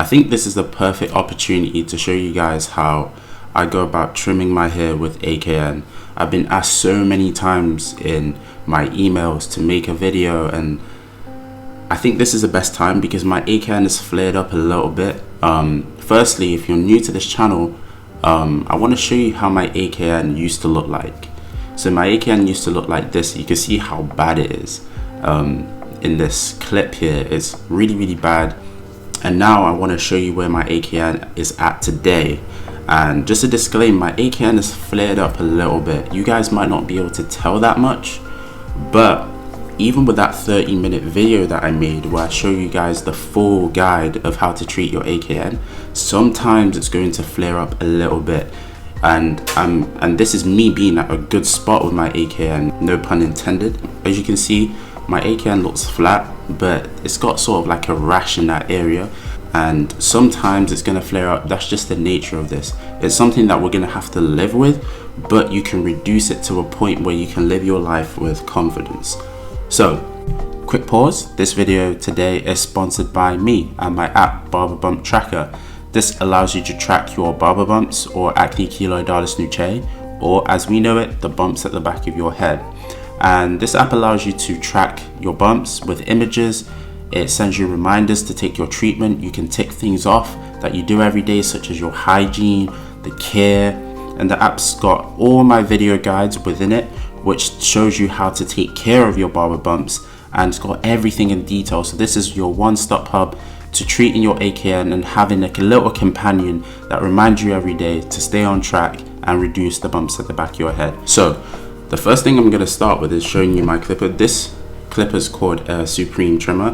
I think this is the perfect opportunity to show you guys how I go about trimming my hair with AKN. I've been asked so many times in my emails to make a video, and I think this is the best time because my AKN is flared up a little bit. Firstly, if you're new to this channel, I want to show you how my AKN used to look like. So my AKN used to look like this. You can see how bad it is. In this clip here, it's really bad. And now I want to show you where my AKN is at today. And just a disclaimer, my AKN is flared up a little bit. You guys might not be able to tell that much, but even with that 30-minute video that I made where I show you guys the full guide of how to treat your AKN, sometimes it's going to flare up a little bit. And this is me being at a good spot with my AKN, no pun intended. As you can see, my AKN looks flat, but it's got sort of like a rash in that area, and sometimes it's going to flare up. That's just the nature of this. It's something that we're going to have to live with, but you can reduce it to a point where you can live your life with confidence. So, quick pause. This video today is sponsored by me and my app Barber Bump Tracker. This allows you to track your barber bumps, or Acne Keloidalis Nuchae, or as we know it, the bumps at the back of your head. And this app allows you to track your bumps with images. It sends you reminders to take your treatment. You can tick things off that you do every day, such as your hygiene, the care, and the app's got all my video guides within it, which shows you how to take care of your barber bumps, and it's got everything in detail. So this is your one-stop hub to treating your AKN and having like a little companion that reminds you every day to stay on track and reduce the bumps at the back of your head. So the first thing I'm going to start with is showing you my clipper. This clipper is called a Supreme Trimmer.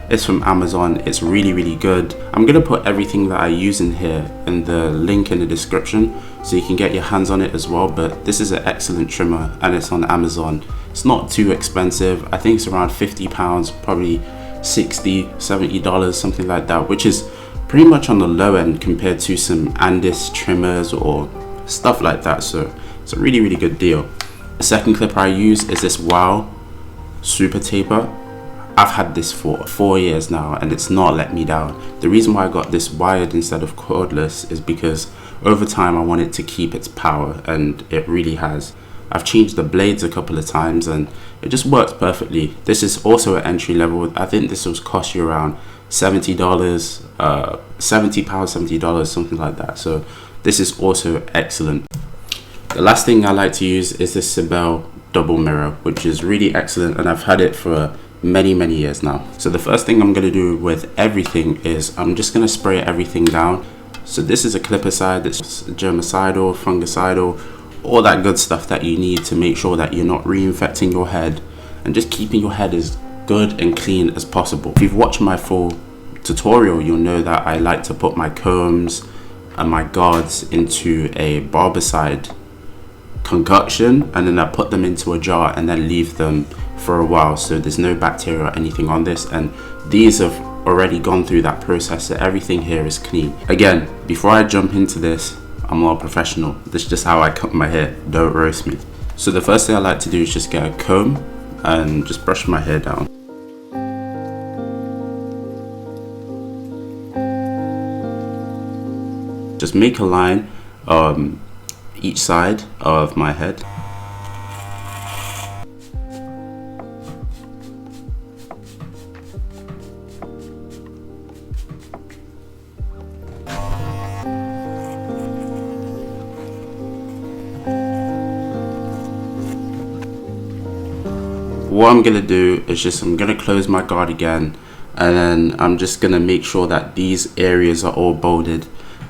It's from Amazon. It's really good. I'm going to put everything that I use in here in the link in the description so you can get your hands on it as well. But this is an excellent trimmer and it's on Amazon. It's not too expensive. I think it's around £50, probably $60–70, something like that, which is pretty much on the low end compared to some Andis trimmers or stuff like that. So it's a really good deal. The second clipper I use is this Wahl Super Taper. I've had this for 4 years now and it's not let me down. The reason why I got this wired instead of cordless is because over time I want it to keep its power, and it really has. I've changed the blades a couple of times and it just works perfectly. This is also an entry level. I think this will cost you around $70, £70, $70, something like that. So this is also excellent. The last thing I like to use is this SIBEL Mirror, which is really excellent, and I've had it for many years now. So the first thing I'm going to do with everything is I'm just going to spray everything down. So this is a clipicide that's germicidal, fungicidal, all that good stuff that you need to make sure that you're not reinfecting your head and just keeping your head as good and clean as possible. If you've watched my full tutorial, you'll know that I like to put my combs and my guards into a barbicide concoction, and then I put them into a jar and then leave them for a while so there's no bacteria or anything on this, and these have already gone through that process, so everything here is clean. Again, before I jump into this, I'm not a professional. This is just how I cut my hair. Don't roast me. So the first thing I like to do is just get a comb and just brush my hair down. Just make a line each side of my head. What I'm gonna do is I'm gonna close my guard again, and then I'm just gonna make sure that these areas are all bolded,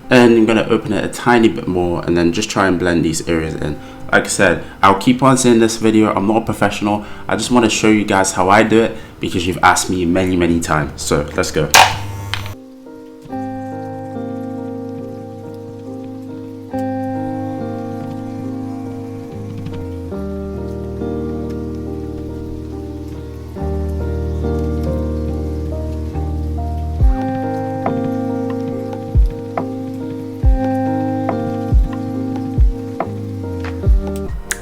and I'm gonna open it a tiny bit more and then just try and blend these areas in. Like I said, I'll keep on saying this video, I'm not a professional. I just want to show you guys how I do it because you've asked me many times. So let's go.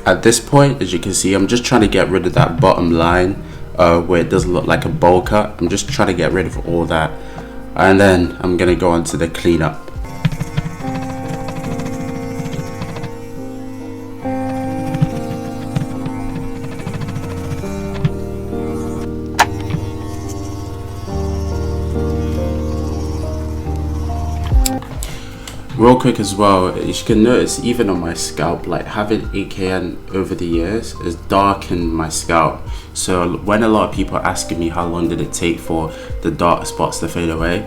At this point, as you can see, I'm just trying to get rid of that bottom line where it doesn't look like a bowl cut. I'm just trying to get rid of all that. and then I'm gonna go on to the cleanup. Real quick as well, you can notice even on my scalp, like having AKN over the years has darkened my scalp. So when a lot of people are asking me how long did it take for the dark spots to fade away,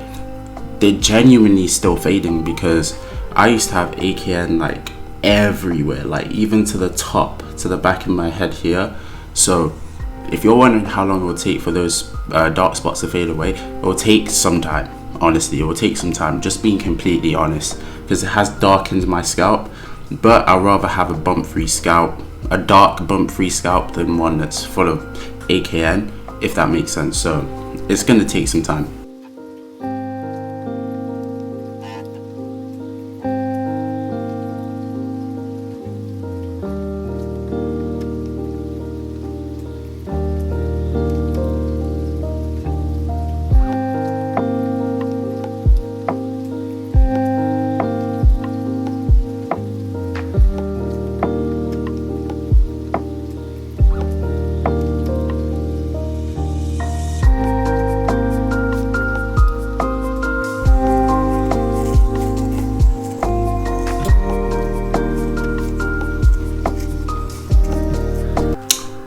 they're genuinely still fading, because I used to have AKN like everywhere, like even to the top, to the back of my head here. So if you're wondering how long it will take for those dark spots to fade away, it will take some time. Honestly, it will take some time, just being completely honest, because it has darkened my scalp. But I'd rather have a bump-free scalp, a dark bump-free scalp, than one that's full of AKN, if that makes sense. So it's gonna take some time.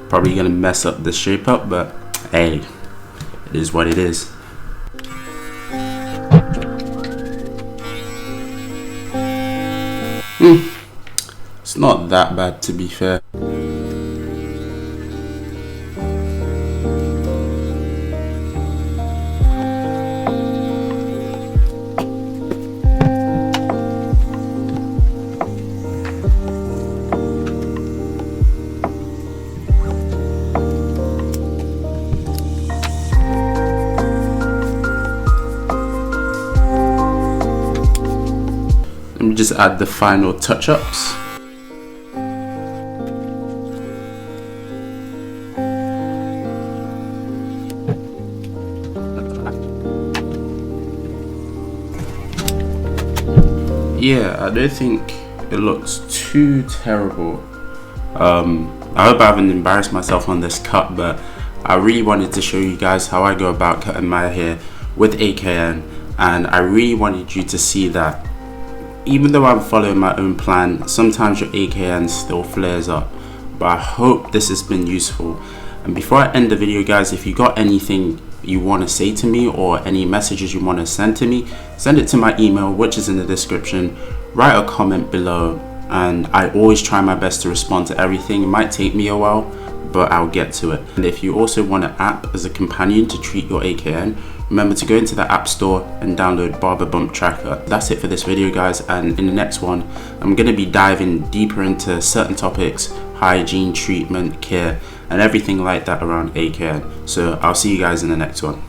Probably gonna mess up the shape up, but hey, it is what it is. It's not that bad, to be fair. Let me just add the final touch-ups. Yeah, I don't think it looks too terrible. I hope I haven't embarrassed myself on this cut, but I really wanted to show you guys how I go about cutting my hair with AKN, and I really wanted you to see that even though I'm following my own plan, sometimes your AKN still flares up. But I hope this has been useful. And before I end the video, guys, if you got anything you want to say to me or any messages you want to send to me, send it to my email, which is in the description. Write a comment below, and I always try my best to respond to everything. It might take me a while, but I'll get to it. And if you also want an app as a companion to treat your AKN, remember to go into the App Store and download Barber Bump Tracker. That's it for this video, guys, and in the next one I'm going to be diving deeper into certain topics, hygiene, treatment, care, and everything like that around AKN. So I'll see you guys in the next one.